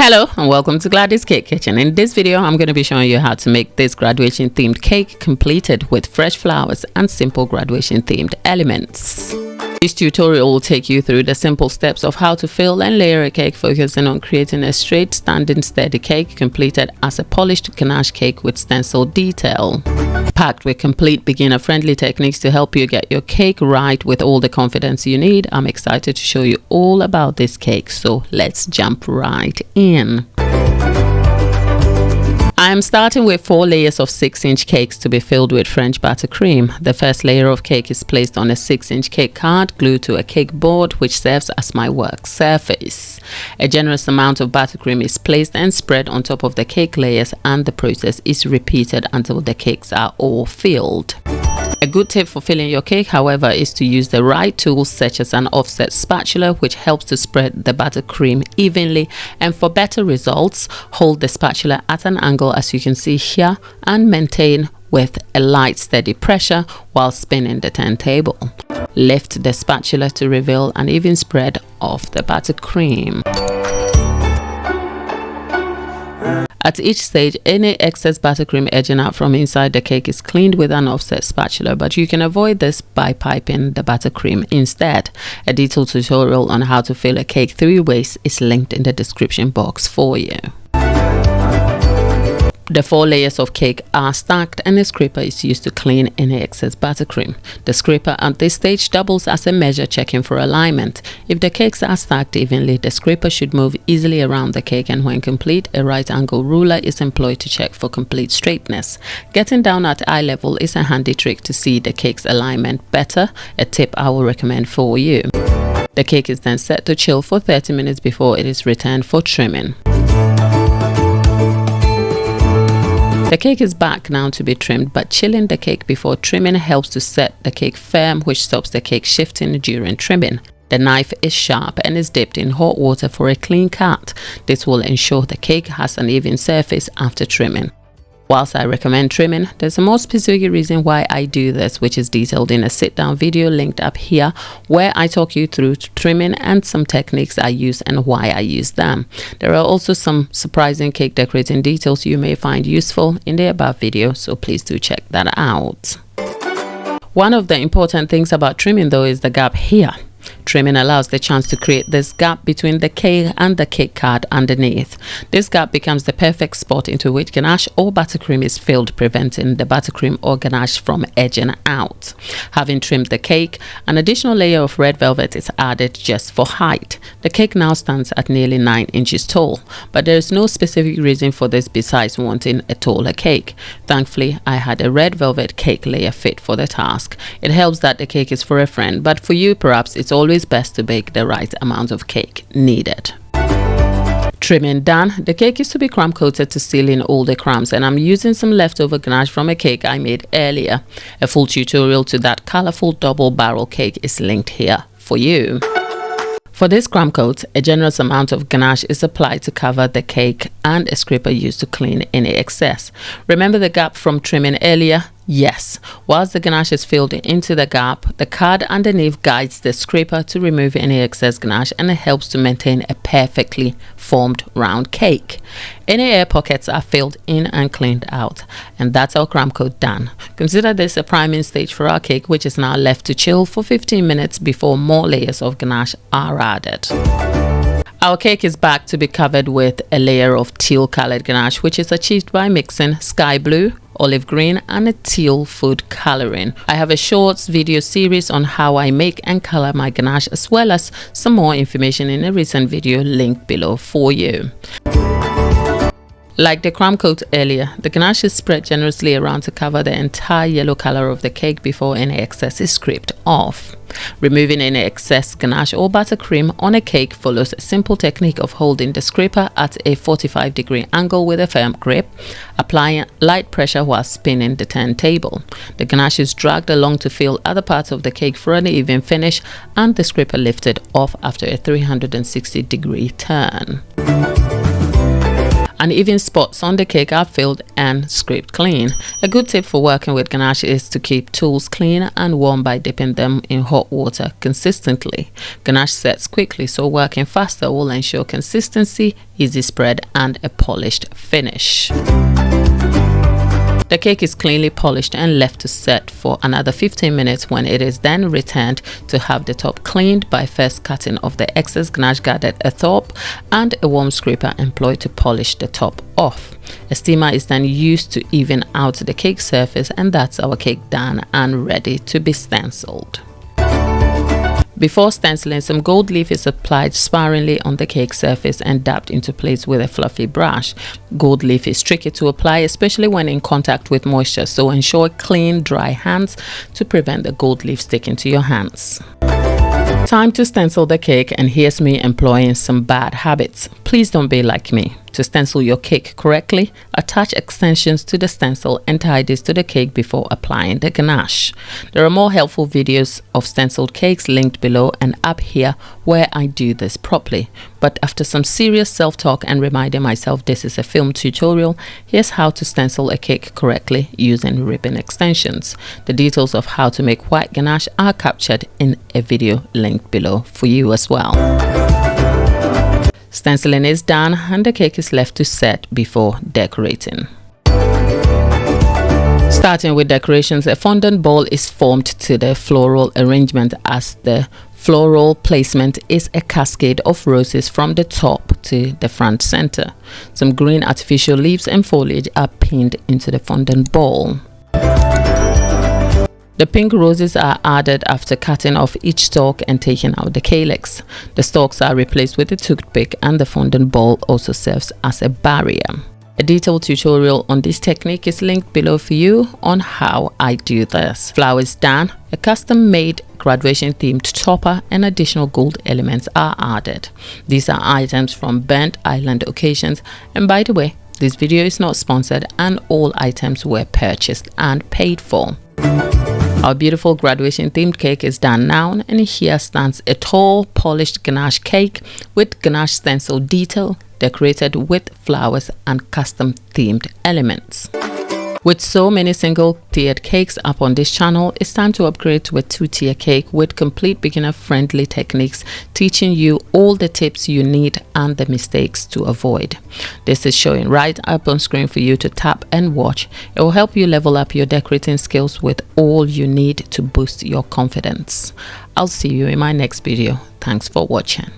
Hello and welcome to Glady's Cake Kitchen. In this video, I'm going to be showing you how to make this graduation themed cake completed with fresh flowers and simple graduation themed elements. This tutorial will take you through the simple steps of how to fill and layer a cake, focusing on creating a straight, standing, steady cake completed as a polished ganache cake with stencil detail. Packed with complete beginner-friendly techniques to help you get your cake right with all the confidence you need. I'm excited to show you all about this cake, so let's jump right in. I'm starting with 4 layers of 6-inch cakes to be filled with French buttercream. The first layer of cake is placed on a 6-inch cake card glued to a cake board, which serves as my work surface. A generous amount of buttercream is placed and spread on top of the cake layers, and the process is repeated until the cakes are all filled. A good tip for filling your cake, however, is to use the right tools such as an offset spatula, which helps to spread the buttercream evenly, and for better results, hold the spatula at an angle as you can see here and maintain with a light steady pressure while spinning the turntable. Lift the spatula to reveal an even spread of the buttercream. At each stage, any excess buttercream edging out from inside the cake is cleaned with an offset spatula, but you can avoid this by piping the buttercream instead. A detailed tutorial on how to fill a cake 3 ways is linked in the description box for you. The 4 layers of cake are stacked, and a scraper is used to clean any excess buttercream. The scraper at this stage doubles as a measure, checking for alignment. If the cakes are stacked evenly, the scraper should move easily around the cake, and when complete, a right angle ruler is employed to check for complete straightness. Getting down at eye level is a handy trick to see the cake's alignment better, a tip I will recommend for you. The cake is then set to chill for 30 minutes before it is returned for trimming. The cake is back now to be trimmed, but chilling the cake before trimming helps to set the cake firm, which stops the cake shifting during trimming. The knife is sharp and is dipped in hot water for a clean cut. This will ensure the cake has an even surface after trimming. Whilst I recommend trimming, there's a more specific reason why I do this, which is detailed in a sit-down video linked up here, where I talk you through trimming and some techniques I use and why I use them. There are also some surprising cake decorating details you may find useful in the above video, so please do check that out. One of the important things about trimming though is the gap here. Trimming allows the chance to create this gap between the cake and the cake card underneath. This gap becomes the perfect spot into which ganache or buttercream is filled, preventing the buttercream or ganache from edging out. Having trimmed the cake, an additional layer of red velvet is added just for height. The cake now stands at nearly 9 inches tall, but there is no specific reason for this besides wanting a taller cake. Thankfully, I had a red velvet cake layer fit for the task. It helps that the cake is for a friend, but for you perhaps it's always best to bake the right amount of cake needed. Trimming done, the cake is to be crumb coated to seal in all the crumbs, and I'm using some leftover ganache from a cake I made earlier. A full tutorial to that colorful double barrel cake is linked here for you. For this crumb coat, a generous amount of ganache is applied to cover the cake and a scraper used to clean any excess. Remember the gap from trimming earlier? Yes. Whilst the ganache is filled into the gap, the card underneath guides the scraper to remove any excess ganache, and it helps to maintain a perfectly formed round cake. Any air pockets are filled in and cleaned out, and that's our crumb coat done. Consider this a priming stage for our cake, which is now left to chill for 15 minutes before more layers of ganache are added. Our cake is back to be covered with a layer of teal colored ganache, which is achieved by mixing sky blue, olive green and a teal food coloring. I have a shorts video series on how I make and color my ganache, as well as some more information in a recent video linked below for you. Like the crumb coat earlier, the ganache is spread generously around to cover the entire yellow color of the cake before any excess is scraped off. Removing any excess ganache or buttercream on a cake follows a simple technique of holding the scraper at a 45-degree angle with a firm grip, applying light pressure while spinning the turntable. The ganache is dragged along to fill other parts of the cake for an even finish, and the scraper lifted off after a 360-degree turn. Uneven spots on the cake are filled and scraped clean. A good tip for working with ganache is to keep tools clean and warm by dipping them in hot water consistently. Ganache sets quickly, so working faster will ensure consistency, easy spread, and a polished finish. The cake is cleanly polished and left to set for another 15 minutes, when it is then returned to have the top cleaned by first cutting off the excess ganache gathered atop and a warm scraper employed to polish the top off. A steamer is then used to even out the cake surface, and that's our cake done and ready to be stenciled. Before stenciling, some gold leaf is applied sparingly on the cake surface and dabbed into place with a fluffy brush. Gold leaf is tricky to apply, especially when in contact with moisture, so ensure clean, dry hands to prevent the gold leaf sticking to your hands. Time to stencil the cake, and here's me employing some bad habits. Please don't be like me. To stencil your cake correctly, attach extensions to the stencil and tie this to the cake before applying the ganache. There are more helpful videos of stenciled cakes linked below and up here where I do this properly. But after some serious self-talk and reminding myself this is a film tutorial, here's how to stencil a cake correctly using ribbon extensions. The details of how to make white ganache are captured in a video linked below for you as well. Stenciling is done and the cake is left to set before decorating. Starting with decorations, a fondant ball is formed to the floral arrangement, as the floral placement is a cascade of roses from the top to the front center. Some green artificial leaves and foliage are pinned into the fondant ball. The pink roses are added after cutting off each stalk and taking out the calyx. The stalks are replaced with a toothpick, and the fondant ball also serves as a barrier. A detailed tutorial on this technique is linked below for you on how I do this. Flowers done, a custom-made graduation-themed topper and additional gold elements are added. These are items from Burnt Island occasions, and by the way, this video is not sponsored and all items were purchased and paid for. Our beautiful graduation themed cake is done now, and here stands a tall polished ganache cake with ganache stencil detail decorated with flowers and custom themed elements. With so many single tiered cakes up on this channel, it's time to upgrade to a 2-tier cake with complete beginner friendly techniques, teaching you all the tips you need and the mistakes to avoid. This is showing right up on screen for you to tap and watch. It will help you level up your decorating skills with all you need to boost your confidence. I'll see you in my next video. Thanks for watching.